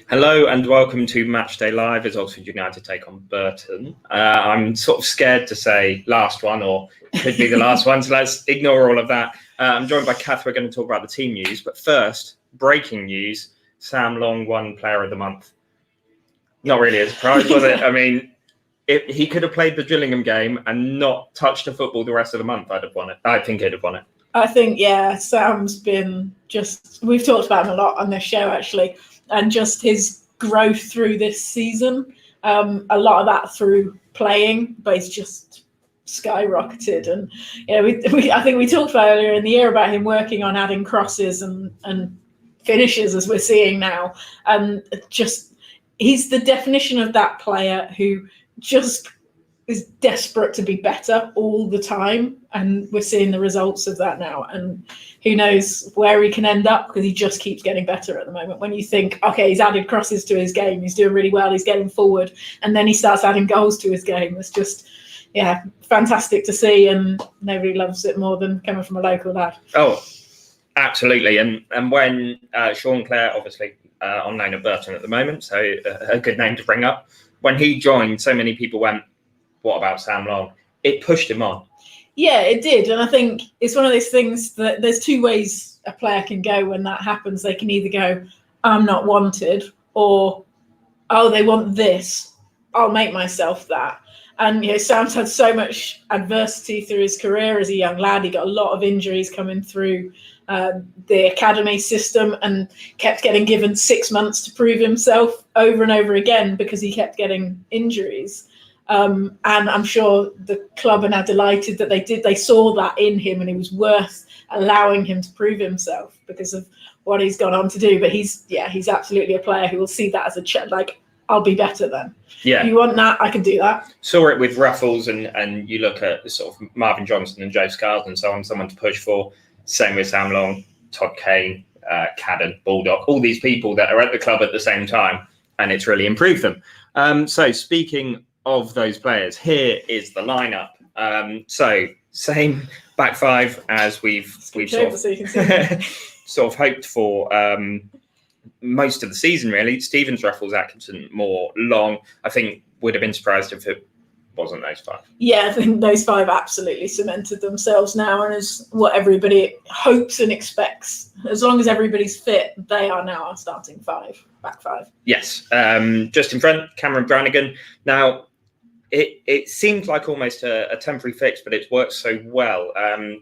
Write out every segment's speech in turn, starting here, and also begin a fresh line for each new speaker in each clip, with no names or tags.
Hello and welcome to Matchday Live as Oxford United take on Burton. I'm sort of scared to say last one or could be the last one, so let's ignore all of that. I'm joined by Kath. We're going to talk about the team news, but first, breaking news, Sam Long won Player of the Month. Not really a surprise, was it? I mean, if he could have played the Gillingham game and not touched a football the rest of the month, I'd have won it. I think he'd have won it.
I think, yeah, Sam's been we've talked about him a lot on this show, actually, and just his growth through this season. A lot of that through playing, but he's just skyrocketed. And I think we talked about earlier in the year about him working on adding crosses and finishes, as we're seeing now. And he's the definition of that player who just is desperate to be better all the time, and we're seeing the results of that now. And who knows where he can end up, because he just keeps getting better at the moment. When you think, okay, he's added crosses to his game, he's doing really well, he's getting forward, and then he starts adding goals to his game. It's just, fantastic to see, and nobody loves it more than coming from a local lad.
Oh, absolutely. And when Sean Clare, obviously on loan at Burton at the moment, so a good name to bring up, when he joined, so many people went, what about Sam Long? It pushed him on.
Yeah, it did. And I think it's one of those things that there's two ways a player can go when that happens. They can either go, I'm not wanted, or, oh, they want this, I'll make myself that. And, Sam's had so much adversity through his career as a young lad. He got a lot of injuries coming through the academy system and kept getting given 6 months to prove himself over and over again because he kept getting injuries. And I'm sure the club are now delighted that they saw that in him, and it was worth allowing him to prove himself because of what he's gone on to do. But he's absolutely a player who will see that as a like, I'll be better then.
Yeah.
If you want that, I can do that.
Saw it with Ruffles, and you look at sort of Marvin Johnson and Joe Scars and so on, someone to push for. Same with Sam Long, Todd Kane, Cadden, Baldock, all these people that are at the club at the same time, and it's really improved them. So speaking of those players, here is the lineup. So same back five as we've sort of hoped for most of the season, really. Stevens, Ruffles, Atkinson, Moore, Long. I think would have been surprised if it wasn't those five. Yeah,
I think those five absolutely cemented themselves now, and is what everybody hopes and expects. As long as everybody's fit, they are now our starting back five.
Yes. Just in front, Cameron Brannigan. Now, it seemed like almost a temporary fix, but it's worked so well.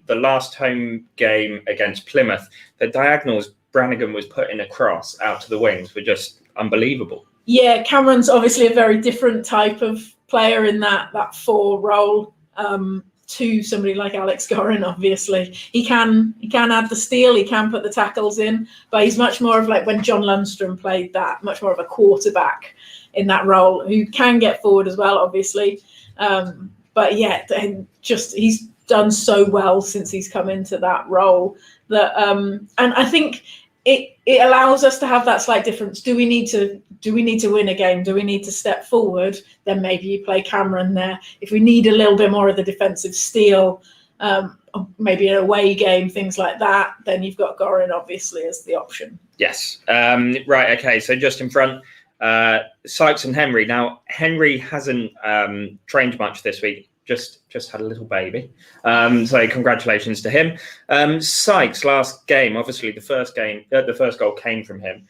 The last home game against Plymouth, the diagonals Brannigan was putting across out to the wings were just unbelievable. Yeah,
Cameron's obviously a very different type of player in that four role to somebody like Alex Gorin. Obviously, he can add the steal, he can put the tackles in, but he's much more of like when John Lundstrom played that, much more of a quarterback in that role who can get forward as well, obviously. But yeah, he's done so well since he's come into that role that, and I think it allows us to have that slight difference. Do we need to win a game? Do we need to step forward? Then maybe you play Cameron there. If we need a little bit more of the defensive steal, maybe an away game, things like that, then you've got Gorin obviously as the option.
Yes. Right. Okay. So just in front, Sykes and Henry. Now Henry hasn't trained much this week. Just had a little baby. So congratulations to him. Sykes last game, obviously the first goal came from him.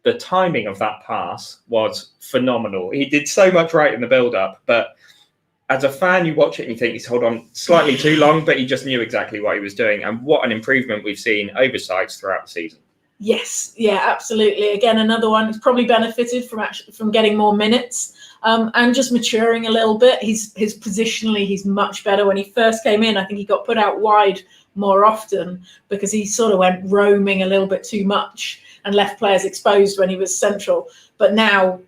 The timing of that pass was phenomenal. He did so much right in the build-up, but as a fan, you watch it and you think he's held on slightly too long, but he just knew exactly what he was doing. And what an improvement we've seen over Sykes throughout the season.
Yes, yeah, absolutely. Again, another one who's probably benefited from getting more minutes and just maturing a little bit. His positionally, he's much better. When he first came in, I think he got put out wide more often because he sort of went roaming a little bit too much and left players exposed when he was central. But now,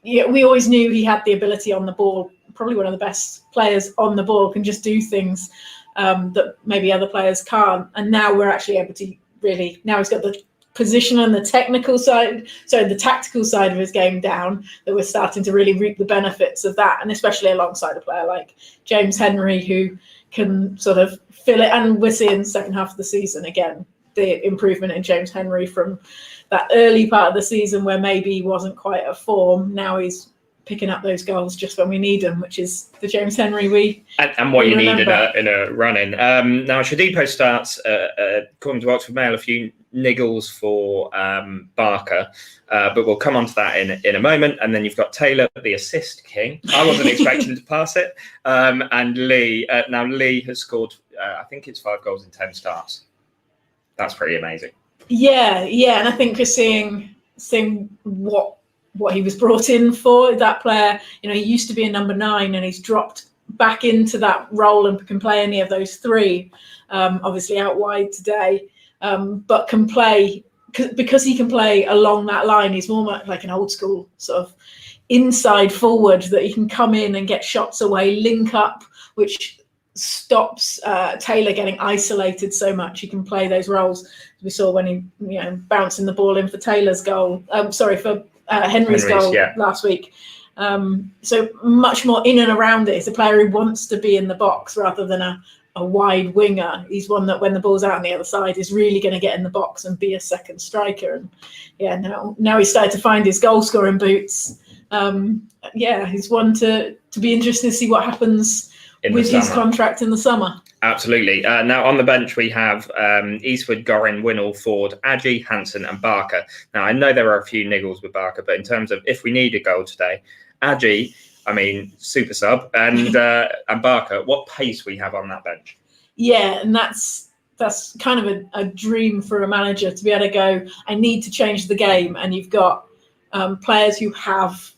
we always knew he had the ability on the ball. Probably one of the best players on the ball, can just do things that maybe other players can't. And now we're actually able to really, now he's got the position on the technical side, so the tactical side of his game down, that we're starting to really reap the benefits of that, and especially alongside a player like James Henry who can sort of fill it. And we're seeing the second half of the season again, the improvement in James Henry from that early part of the season where maybe he wasn't quite at form. Now he's picking up those goals just when we need them, which is the James Henry
and what you need in a run-in. Now, Shadipo starts, according to Oxford Mail, a few niggles for Barker, but we'll come on to that in a moment. And then you've got Taylor, the assist king. I wasn't expecting to pass it. And Lee. Now, Lee has scored, I think it's 5 goals in 10 starts. That's pretty amazing. Yeah,
and I think we're seeing what he was brought in for. That player, he used to be a number 9 and he's dropped back into that role and can play any of those 3. Obviously out wide today, but can play because he can play along that line. He's more like an old school sort of inside forward that he can come in and get shots away, link up, which stops Taylor getting isolated so much. He can play those roles. We saw when he bouncing the ball in for Taylor's goal. For Henry's goal last week. So much more in and around it. He's a player who wants to be in the box rather than a wide winger. He's one that when the ball's out on the other side is really going to get in the box and be a second striker. And now he's started to find his goal scoring boots. He's one to be interested to see what happens with his contract in the summer.
Absolutely. Now, on the bench, we have Eastwood, Gorin, Winnall, Ford, Adji, Hansen and Barker. Now, I know there are a few niggles with Barker, but in terms of if we need a goal today, Adji, super sub, and Barker, what pace we have on that bench. Yeah,
and that's kind of a dream for a manager to be able to go, I need to change the game. And you've got players who have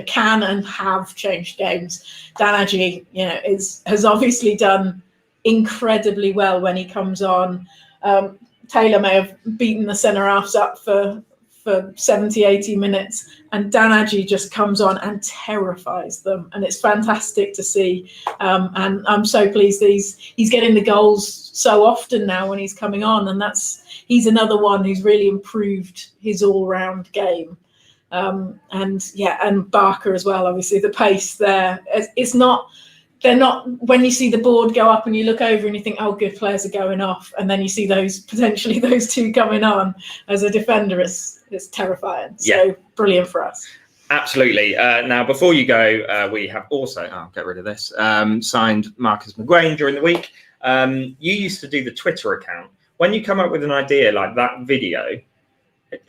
can and have changed games. Dan Adji, has obviously done incredibly well when he comes on. Taylor may have beaten the centre halves up for 70, 80 minutes, and Dan Adji just comes on and terrifies them, and it's fantastic to see. And I'm so pleased that he's getting the goals so often now when he's coming on, and he's another one who's really improved his all-round game. And Barker as well. Obviously, the pace there. They're not when you see the board go up and you look over and you think, oh, good players are going off, and then you see those 2 coming on as a defender. It's terrifying. So brilliant for us.
Absolutely. Now, before you go, we have also, I'll get rid of this, signed Marcus McGuane during the week. You used to do the Twitter account. When you come up with an idea like that video,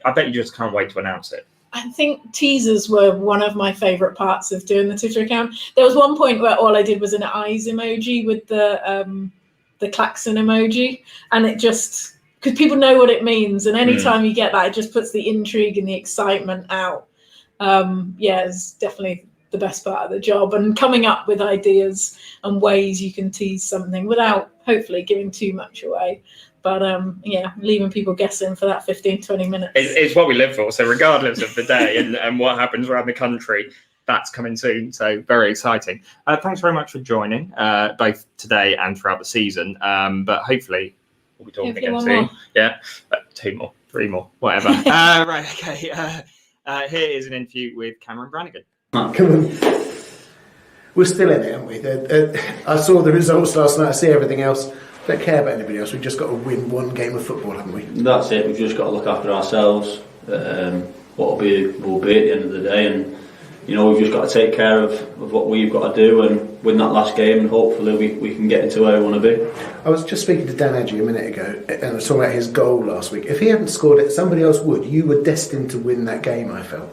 I bet you just can't wait to announce it.
I think teasers were one of my favourite parts of doing the Twitter account. There was one point where all I did was an eyes emoji with the klaxon emoji, and it just, because people know what it means, and anytime you get that, it just puts the intrigue and the excitement out. It's definitely the best part of the job, and coming up with ideas and ways you can tease something without hopefully giving too much away. But leaving people guessing for that 15, 20 minutes.
It's what we live for. So regardless of the day and what happens around the country, that's coming soon. So very exciting. Thanks very much for joining, both today and throughout the season. But hopefully we'll be talking again soon. More. Yeah, 2 more, 3 more, whatever. Right, okay. Here is an interview with Cameron Brannigan.
Come on. We're still in it, aren't we? I saw the results last night. I see everything else. Don't care about anybody else. We've just got to win one game of football, haven't we?
That's it. We've just got to look after ourselves. What will be at the end of the day, and we've just got to take care of what we've got to do and win that last game, and hopefully we can get into where we want to be.
I was just speaking to Dan Adji a minute ago, and I was talking about his goal last week. If he hadn't scored it, somebody else would. You were destined to win that game, I felt.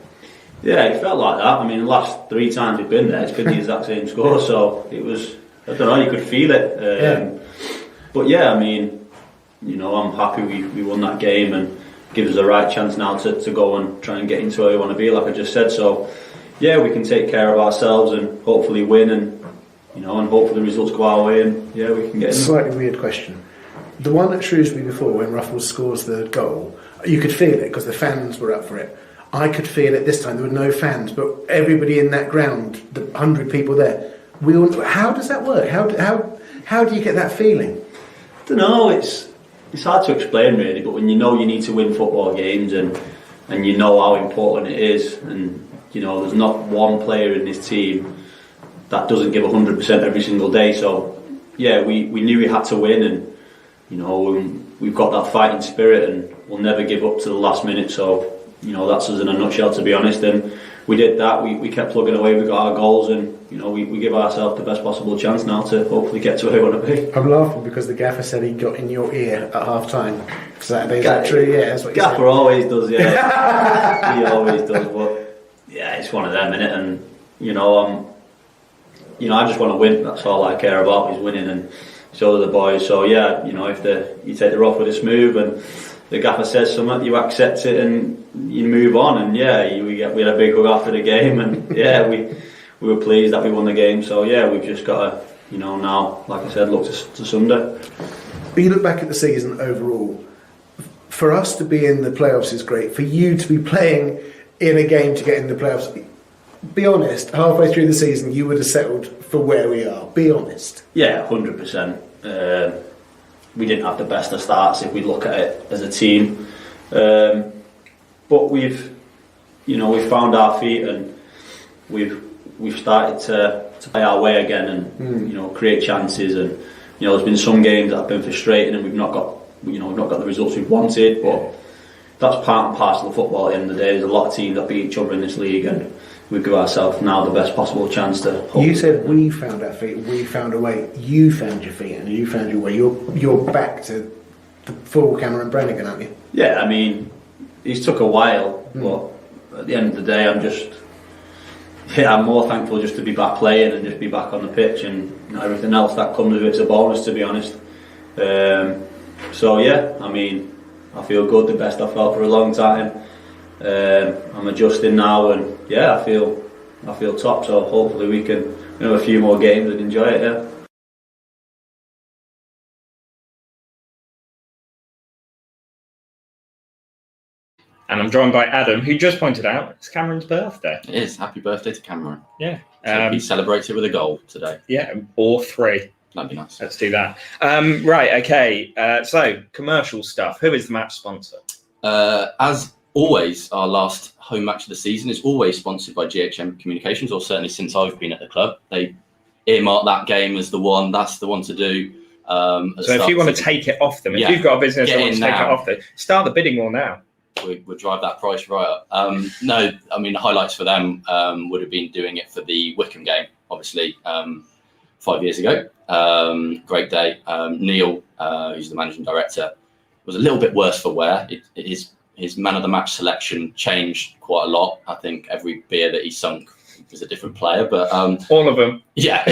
Yeah, it felt like that. The last 3 times we've been there, it's been the exact same score, so it was, I don't know, you could feel it. But I'm happy we won that game, and gives us the right chance now to go and try and get into where we want to be, like I just said. So, we can take care of ourselves and hopefully win, and hopefully the results go our way, and we can get in.
Slightly weird question. The one at Shrewsbury before, when Ruffles scores the goal, you could feel it because the fans were up for it. I could feel it this time. There were no fans, but everybody in that ground, the 100 people there, how does that work? How do you get that feeling?
I don't know, it's hard to explain really, but when you need to win football games and you know how important it is, and there's not one player in this team that doesn't give 100% every single day, so we knew we had to win, and we've got that fighting spirit and we'll never give up to the last minute. So, that's us in a nutshell, to be honest. And we did that. We kept plugging away. We got our goals, and we give ourselves the best possible chance now to hopefully get to where we want to be.
I'm laughing because the gaffer said he got in your ear at half time Saturday. Is that true? Yeah, that's what
Gaffer
said.
Always does. Yeah, he always does. But yeah, it's one of them, innit? And I just want to win. That's all I care about, is winning, and so do the boys. So yeah, if you take the rough with a smooth, and the gaffer says something, you accept it and you move on. And yeah, we had a big hug after the game, and yeah, we were pleased that we won the game. So yeah, we've just got to now, like I said, look to Sunday.
But you look back at the season overall. For us to be in the playoffs is great. For you to be playing in a game to get in the playoffs, be honest, halfway through the season you would have settled for where we are. Be honest.
Yeah, 100%. We didn't have the best of starts if we look at it as a team, but we've found our feet, and we've started to play our way again, and create chances. And there's been some games that have been frustrating, and we've not got the results we've wanted. But that's part and parcel of football. At the end of the day, there's a lot of teams that beat each other in this league, and we give ourselves now the best possible chance to.
You said we found our feet, we found a way. You found your feet, and you found your way. You're back to the full Cameron Brannigan, aren't you?
Yeah, I mean, it took a while, but at the end of the day, I'm more thankful just to be back playing and just be back on the pitch, and everything else that comes with it's a bonus, to be honest. So yeah, I mean, I feel good, the best I felt for a long time. I'm adjusting now, and yeah, I feel top. So hopefully we can have a few more games and enjoy it. Yeah.
And I'm joined by Adam, who just pointed out it's Cameron's birthday.
It is. Happy birthday to Cameron.
Yeah.
So he celebrated with a goal today.
Yeah, or 3.
That'd be nice.
Let's do that. Right, okay. So, commercial stuff. Who is the match sponsor?
As always, our last home match of the season is always sponsored by GHM Communications, or certainly since I've been at the club. They earmark that game as the one. That's the one to do.
So if you want to take it off them, if you've got a business that wants to take it off them, start the bidding war now.
We'll drive that price right up. No, I mean, the highlights for them would have been doing it for the Wycombe game, obviously, 5 years ago. Great day. Neil, who's the managing director, was a little bit worse for wear. His man of the match selection changed quite a lot. I think every beer that he sunk was a different player, but
all of them.
Yeah,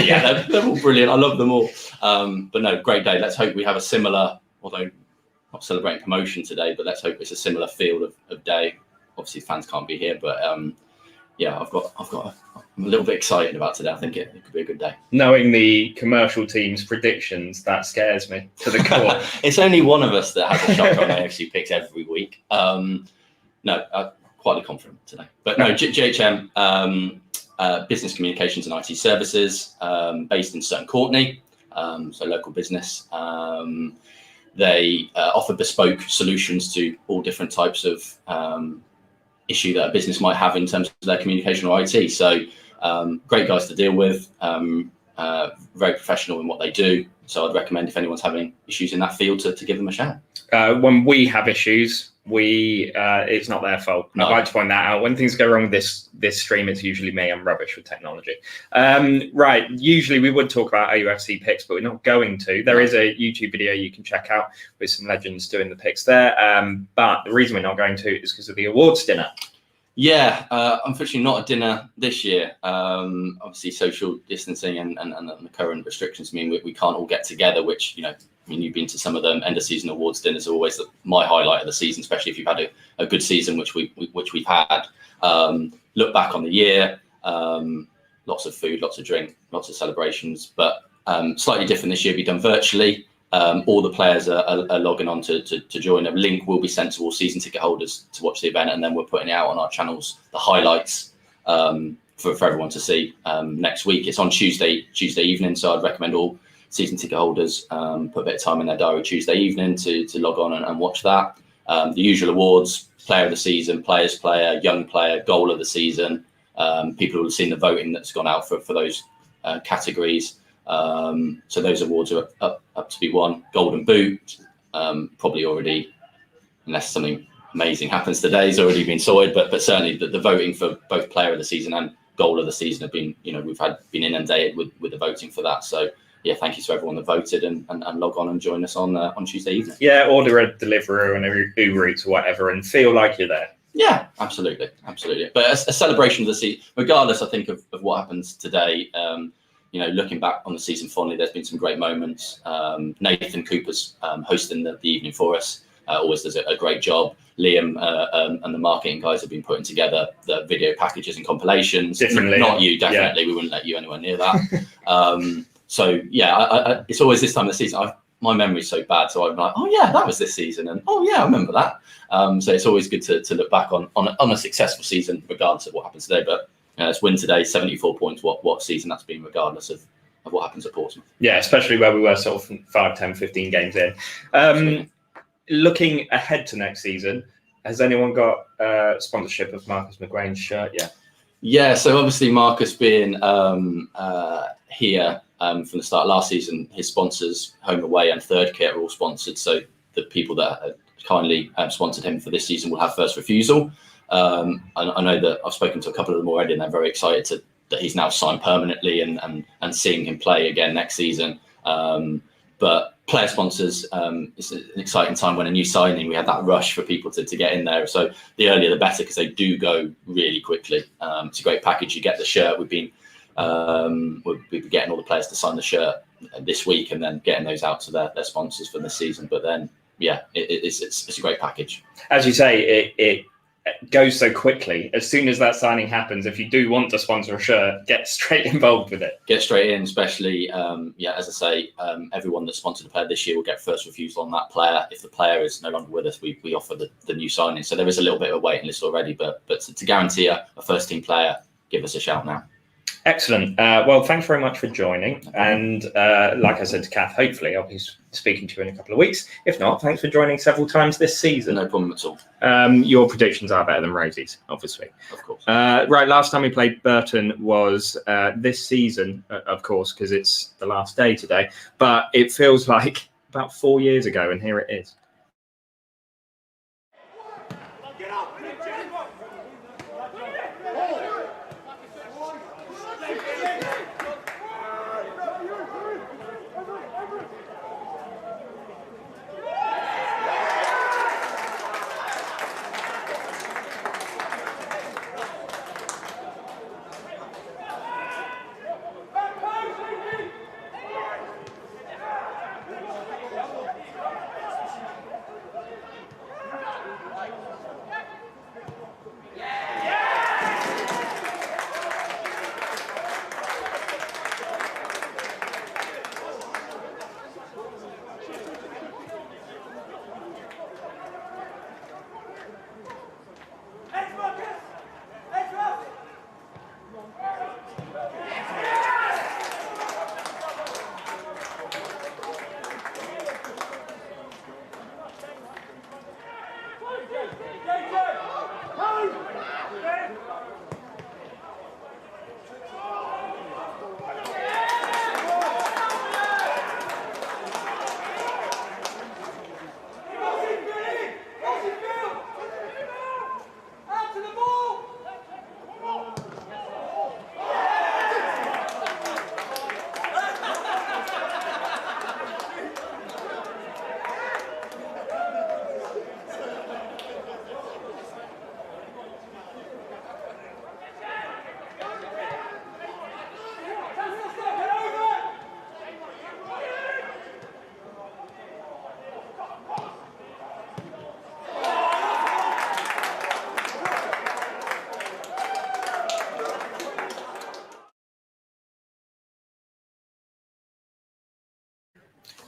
they're all brilliant. I love them all. But no, great day. Let's hope we have a similar, although not celebrating promotion today, but let's hope it's a similar field of day. Obviously, fans can't be here, but yeah, I'm a little bit excited about today. I think it could be a good day. Knowing the commercial team's predictions, that scares me to the core. It's only one of us that has a shot on AFC picks every week. No, I'm quite confident today. But no, GHM, Business Communications and IT Services, based in Sutton Courtenay, so local business. They offer bespoke solutions to all different types of issue that a business might have in terms of their communication or IT. So great guys to deal with, very professional in what they do. So I'd recommend if anyone's having issues in that field to give them a shout. When we have issues, it's not their fault. No. I'd like to point that out. When things go wrong with this stream, it's usually me. I'm rubbish with technology. Right. Usually we would talk about AUFC picks, but we're not going to. There is a YouTube video you can check out with some legends doing the picks there. But the reason we're not going to is because of the awards dinner. Yeah, unfortunately not a dinner this year. Obviously social distancing and the current restrictions mean we can't all get together, which, you've been to some of them. End of season awards dinners are always my highlight of the season, especially if you've had a good season, which we've had. Look back on the year, lots of food, lots of drink, lots of celebrations, but slightly different this year. Be done virtually. All the players are logging on to join. A link will be sent to all season ticket holders to watch the event, and then we're putting it out on our channels, the highlights for everyone to see next week. It's on Tuesday evening, so I'd recommend all season ticket holders put a bit of time in their diary Tuesday evening to log on and watch that. The usual awards: player of the season, player's player, young player, goal of the season. People who have seen the voting that's gone out for those categories. So those awards are up to be won. Golden Boot, probably already, unless something amazing happens today, has already been sorted. But certainly the voting for both player of the season and goal of the season have been, we've been inundated with the voting for that. So yeah, thank you to everyone that voted and log on and join us on Tuesday evening. Yeah, order a Deliveroo and a Uber Eats or whatever and feel like you're there. Yeah, absolutely. But a celebration of the season, regardless, I think, of what happens today. Looking back on the season fondly, there's been some great moments. Nathan Cooper's hosting the evening for us. Always does a great job. Liam and the marketing guys have been putting together the video packages and compilations. Differently, not you, definitely. Yeah. We wouldn't let you anywhere near that. So yeah, it's always this time of the season. My memory's so bad, so I'm like, oh yeah, that was this season, and oh yeah, I remember that. So it's always good to look back on a successful season, regardless of what happens today. But let's win today, 74 points. What season that's been, regardless of what happens at Portsmouth. Yeah, especially where we were sort of 5, 10, 15 games in. Looking ahead to next season, has anyone got sponsorship of Marcus McGrain's shirt yet? Yeah, so obviously Marcus being here from the start of last season, his sponsors, Home Away and Third Kit, are all sponsored. So the people that kindly sponsored him for this season will have first refusal. I know that I've spoken to a couple of them already, and they're very excited that he's now signed permanently and seeing him play again next season. But player sponsors, it's an exciting time when a new signing, we had that rush for people to get in there. So the earlier the better, because they do go really quickly. It's a great package. You get the shirt. We'll be getting all the players to sign the shirt this week, and then getting those out to their sponsors for this season. But then, yeah, it's a great package. As you say, it goes so quickly. As soon as that signing happens, if you do want to sponsor a shirt, get straight involved with it. Get straight in, especially, as I say, everyone that sponsored a player this year will get first refusal on that player. If the player is no longer with us, we offer the new signing. So there is a little bit of a waiting list already, but to guarantee a first team player, give us a shout now. Excellent. Well, thanks very much for joining. And like I said to Kath, hopefully I'll be speaking to you in a couple of weeks. If not, thanks for joining several times this season. No problem at all. Your predictions are better than Rosie's, obviously. Of course. Right, last time we played Burton was this season, of course, because it's the last day today. But it feels like about 4 years ago, and here it is.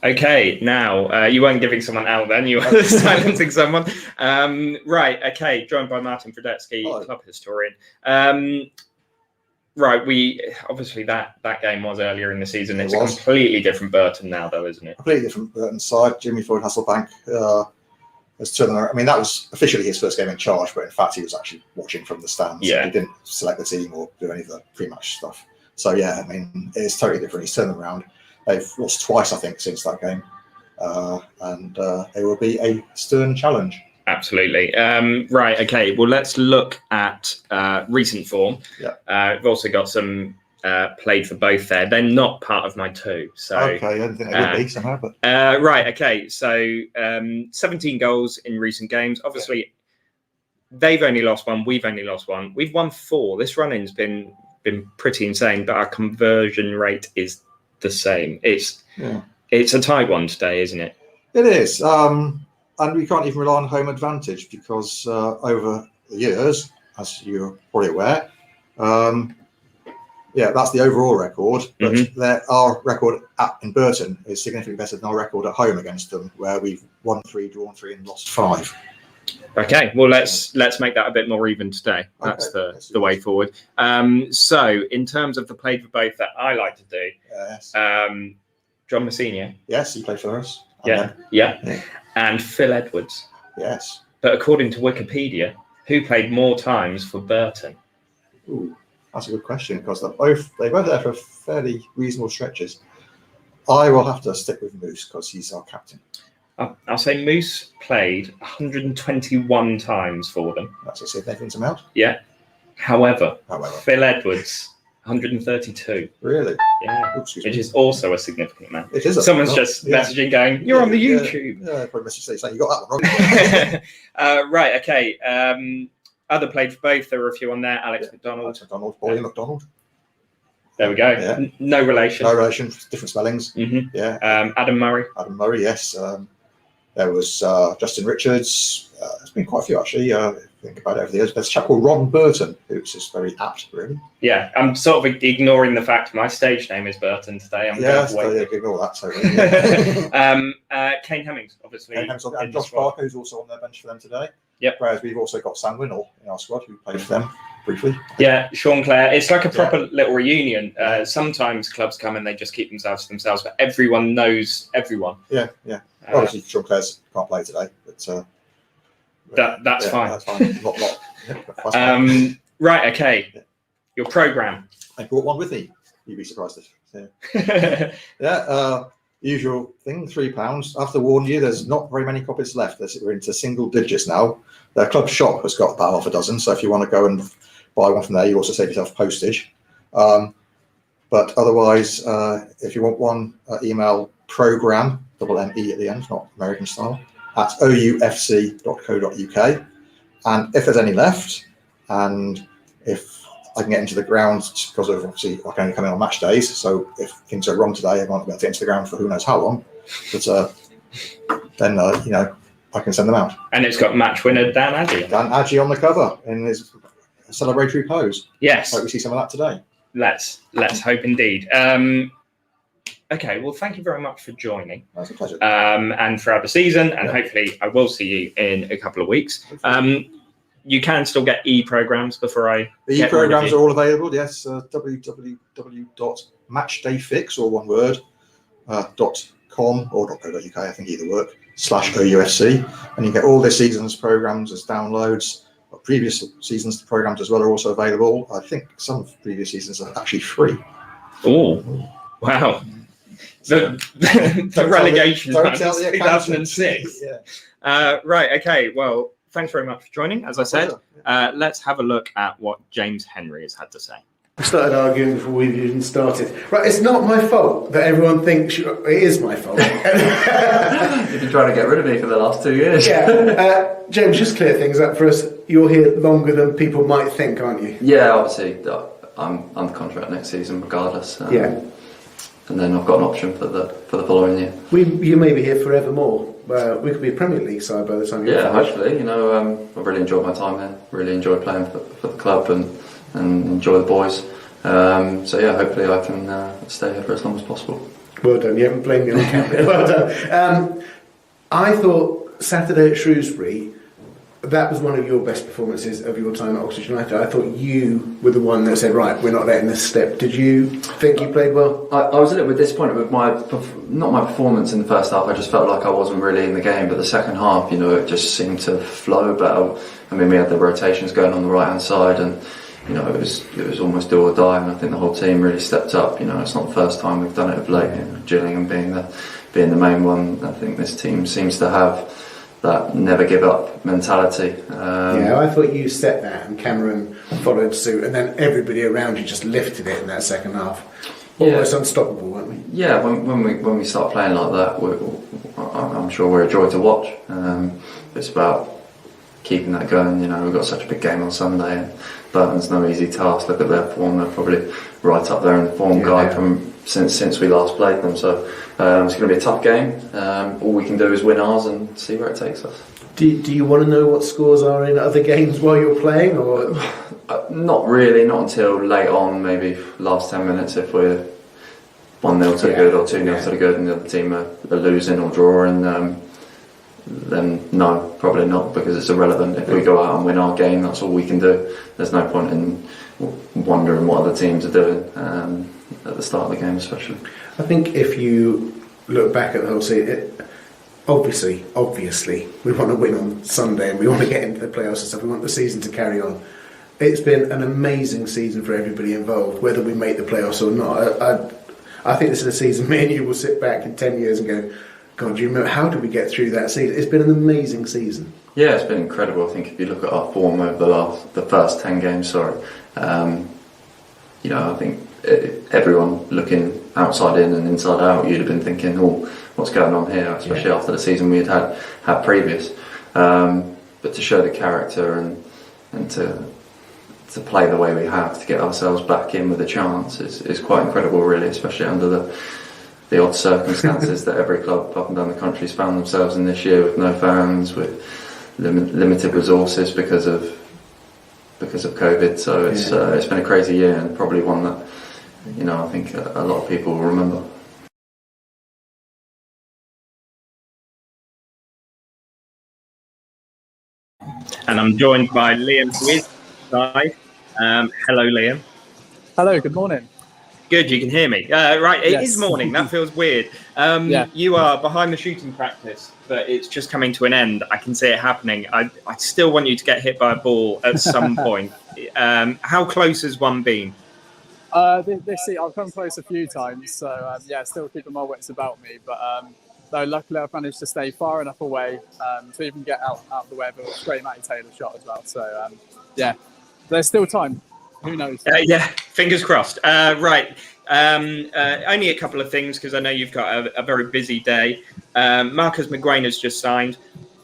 Okay, now you weren't giving someone out then, you were silencing someone. Right, okay, joined by Martin Fredetsky, club historian. Right, we obviously that game was earlier in the season. It's a completely different Burton now, though, isn't it?
Completely different Burton side. Jimmy Floyd Hasselbank has turned around. I mean, that was officially his first game in charge, but in fact, he was actually watching from the stands.
Yeah.
He didn't select the team or do any of the pre-match stuff. So, yeah, I mean, it's totally different. He's turned them around. They've lost twice, I think, since that game. and it will be a stern challenge.
Absolutely. Right. Okay. Well, let's look at recent form.
Yeah.
We've also got some played for both there. They're not part of my two. So
Okay, I didn't think they would be somehow, but
right. Okay. So 17 goals in recent games. Obviously, they've only lost one. We've only lost one. We've won 4. This run-in's been pretty insane, but our conversion rate is the same. It's a tight one today, isn't it?
it is. And we can't even rely on home advantage because over the years, as you're probably aware, that's the overall record. But our record in Burton is significantly better than our record at home against them, where we've won 3, drawn 3, and lost 5.
Okay, well let's make that a bit more even today. That's the way forward. So in terms of the played for both that I like to do, John Messina.
Yes, he played for us.
Yeah. And Phil Edwards.
Yes.
But according to Wikipedia, who played more times for Burton?
Ooh, that's a good question because they both there for fairly reasonable stretches. I will have to stick with Moose because he's our captain.
I'll say Moose played 121 times for them.
That's a significant amount.
Yeah. However, Phil Edwards, 132.
Really?
Yeah.
Oops,
which is also a significant amount.
It is.
Someone's just messaging going, "You're on the YouTube."
Yeah, probably message saying you got that one wrong.
Right. Okay. Other played for both. There were a few on there. Alex McDonald.
Paulie McDonald.
There we go.
Yeah.
No relation.
No relation. Different spellings.
Mm-hmm.
Yeah.
Adam Murray.
Yes. There was Justin Richards. There's been quite a few actually. Think about it over the years. There's a chap called Ron Burton, who's just very apt, really.
Yeah, I'm sort of ignoring the fact my stage name is Burton today.
Ignore that.
Kane Hemmings, obviously.
And Josh Barker, who's also on their bench for them today.
Yep.
Whereas we've also got Sam Winnell in our squad, who played for them briefly.
Yeah, Sean Clare. It's like a proper little reunion. Sometimes clubs come and they just keep themselves to themselves, but everyone knows everyone.
Yeah. Obviously, Sean Clare's can't play today, but
that's fine.
That's fine.
Right. Okay. Yeah. Your program.
I brought one with me. You'd be surprised if. Usual thing. £3. After warning you, there's not very many copies left. We're into single digits now. The club shop has got about half a dozen. So if you want to go and buy one from there, you also save yourself postage. But otherwise, if you want one, email program, ME at the end, not American style, at oufc.co.uk. And if there's any left, and if I can get into the ground, because of obviously I can only come in on match days, so if things go wrong today, I won't be able to get into the ground for who knows how long. But then I can send them out.
And it's got match winner Dan Adji.
Dan Adji on the cover in his celebratory pose.
Yes.
Hope we see some of that today.
Let's hope indeed. Okay, well, thank you very much for joining.
That's a pleasure.
And throughout the season, and hopefully I will see you in a couple of weeks. You can still get e-programs before I.
The e-programs are all available. Yes, www.matchdayfix or one word .com or .co.uk. I think either work /OUFC, and you get all this season's programs as downloads. Previous seasons programs as well are also available. I think some previous seasons are actually free.
Oh, wow. The relegation
don't tell the
2006. Right, okay, well, thanks very much for joining. As I said, let's have a look at what James Henry has had to say.
We started arguing before we even started. Right, it's not my fault that everyone thinks it is my fault.
You've been trying to get rid of me for the last 2 years.
Yeah, James, just clear things up for us. You're here longer than people might think, aren't you?
Yeah, obviously, I'm under contract next season, regardless. And then I've got an option for the following year.
You may be here forevermore. We could be a Premier League side by the time you're finished.
Hopefully. I've really enjoyed my time here. Really enjoyed playing for the club and enjoy the boys. Hopefully I can stay here for as long as possible.
Well done. You haven't blamed me on camera. Well done. I thought Saturday at Shrewsbury, that was one of your best performances of your time at Oxford United. I thought you were the one that said, right, we're not letting this step. Did you think you played well?
I was a little bit disappointed with not my performance in the first half. I just felt like I wasn't really in the game. But the second half, it just seemed to flow better. I mean, we had the rotations going on the right-hand side and it was almost do or die, and I think the whole team really stepped up. It's not the first time we've done it of late. Gillingham being the being the main one. I think this team seems to have that never give up mentality.
Yeah, I thought you set that and Cameron followed suit, and then everybody around you just lifted it in that second half. Almost unstoppable, weren't we?
Yeah, when we start playing like that, I'm sure we're a joy to watch. It's about keeping that going. You know, we've got such a big game on Sunday, and Burton's no easy task. Look at their form; they're probably right up there in the form guide from since we last played them. So it's going to be a tough game. All we can do is win ours and see where it takes us.
Do you want to know what scores are in other games while you're playing, or
not really? Not until late on, maybe last 10 minutes. If we're 1-0 to the good or 2-0 to the good, and the other team are losing or drawing, then no, probably not, because it's irrelevant. If we go out and win our game, that's all we can do. There's no point in wondering what other teams are doing at the start of the game, especially.
I think if you look back at the whole season, obviously, we want to win on Sunday and we want to get into the playoffs and stuff. We want the season to carry on. It's been an amazing season for everybody involved, whether we make the playoffs or not. I think this is a season me and you will sit back in 10 years and go, God, do you remember, how did we get through that season? It's been an amazing season.
Yeah, it's been incredible. I think if you look at our form over the first 10 games, I think everyone looking outside in and inside out, you'd have been thinking, oh, what's going on here, especially after the season we had previous. But to show the character and to play the way we have, to get ourselves back in with a chance is quite incredible, really, especially under the odd circumstances that every club up and down the country's found themselves in this year, with no fans, with limited resources because of COVID. So it's been a crazy year, and probably one that I think a lot of people will remember.
And I'm joined by Liam Swiss. Hello, Liam.
Hello, good morning.
Good, you can hear me. Right, it
Yes.
is morning. That feels weird. You are behind the shooting practice, but it's just coming to an end. I can see it happening. I still want you to get hit by a ball at some point. How close has one been?
This season, I've come close a few times, so still keeping my wits about me. But no, luckily I've managed to stay far enough away to even get out of the way of a great Matty Taylor shot as well. So there's still time. Who knows?
Fingers crossed. Right. Only a couple of things, because I know you've got a very busy day. Marcus McGuane has just signed.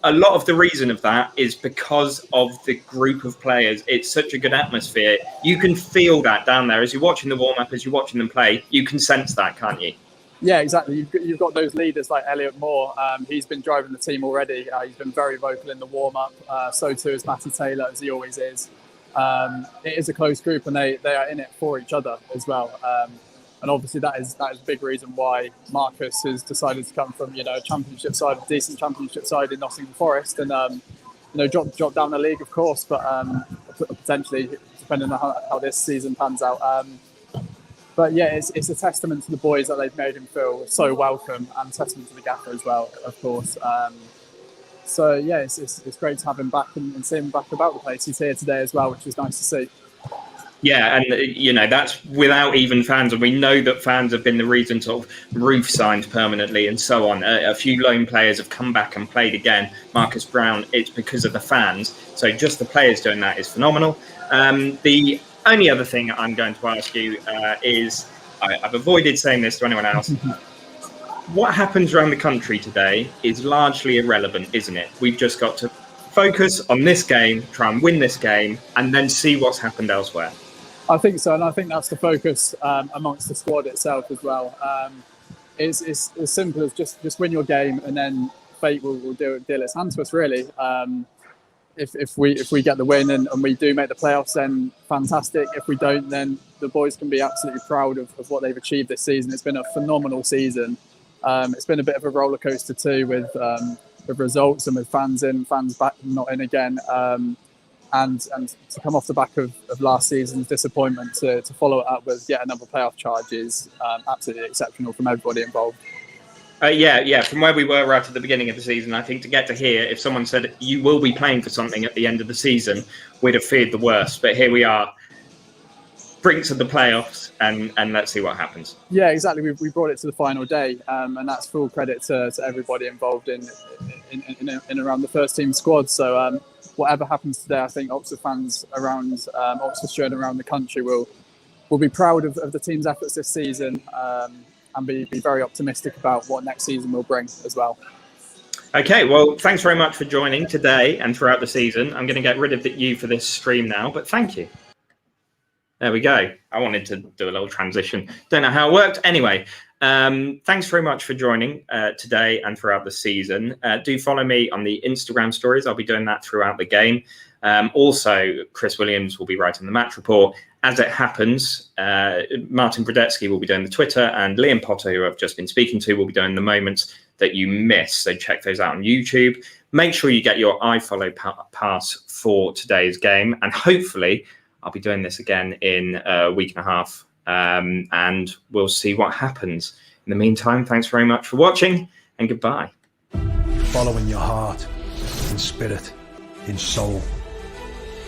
A lot of the reason of that is because of the group of players. It's such a good atmosphere. You can feel that down there as you're watching the warm-up, as you're watching them play. You can sense that, can't you?
Yeah, exactly. You've got those leaders like Elliot Moore. He's been driving the team already. He's been very vocal in the warm-up. So too is Matty Taylor, as he always is. It is a close group, and they are in it for each other as well. And obviously that is a big reason why Marcus has decided to come from a championship side, a decent championship side in Nottingham Forest, and drop down the league, of course, but potentially depending on how this season pans out. But yeah, it's a testament to the boys that they've made him feel so welcome, and a testament to the gaffer as well, of course. So yeah, it's great to have him back and see him back about the place. He's here today as well, which is nice to see.
Yeah, and that's without even fans, and we know that fans have been the reason sort of Roof signed permanently and so on. A few loan players have come back and played again. Marcus Brown, it's because of the fans. So just the players doing that is phenomenal. The only other thing I'm going to ask you is, I've avoided saying this to anyone else. What happens around the country today is largely irrelevant, isn't it? We've just got to focus on this game, try and win this game, and then see what's happened elsewhere.
I think so, and I think that's the focus amongst the squad itself as well. It's as simple as just win your game, and then fate will deal its hand to us, really. If we get the win and we do make the playoffs, then fantastic. If we don't, then the boys can be absolutely proud of what they've achieved this season. It's been a phenomenal season. It's been a bit of a roller coaster too, with results and with fans in, fans back, not in again. And to come off the back of last season's disappointment to follow it up with yet another playoff charge is absolutely exceptional from everybody involved.
From where we were right at the beginning of the season, I think to get to here, if someone said you will be playing for something at the end of the season, we'd have feared the worst. But here we are. brinks of the playoffs, and let's see what happens.
Yeah, exactly. We brought it to the final day, and that's full credit to everybody involved in around the first team squad. So whatever happens today, I think Oxford fans around Oxfordshire and around the country will be proud of the team's efforts this season, and be very optimistic about what next season will bring as well.
Okay, well, thanks very much for joining today and throughout the season. I'm going to get rid of you for this stream now, but thank you. There we go. I wanted to do a little transition. Don't know how it worked. Anyway, thanks very much for joining today and throughout the season. Do follow me on the Instagram stories. I'll be doing that throughout the game. Also, Chris Williams will be writing the match report. As it happens, Martin Brodetsky will be doing the Twitter, and Liam Potter, who I've just been speaking to, will be doing the moments that you miss. So check those out on YouTube. Make sure you get your iFollow pass for today's game, and hopefully I'll be doing this again in a week and a half, and we'll see what happens. In the meantime, thanks very much for watching, and goodbye.
Follow in your heart, in spirit, in soul.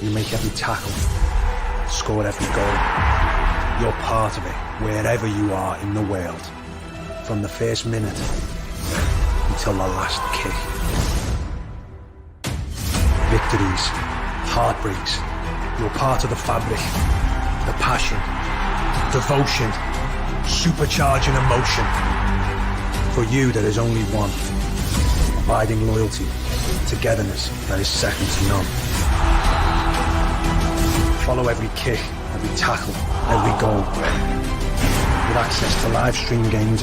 You make every tackle, score every goal. You're part of it, wherever you are in the world. From the first minute until the last kick. Victories, heartbreaks. You're part of the fabric, the passion, devotion, supercharging emotion. For you, there is only one. Abiding loyalty, togetherness that is second to none. Follow every kick, every tackle, every goal. With access to live stream games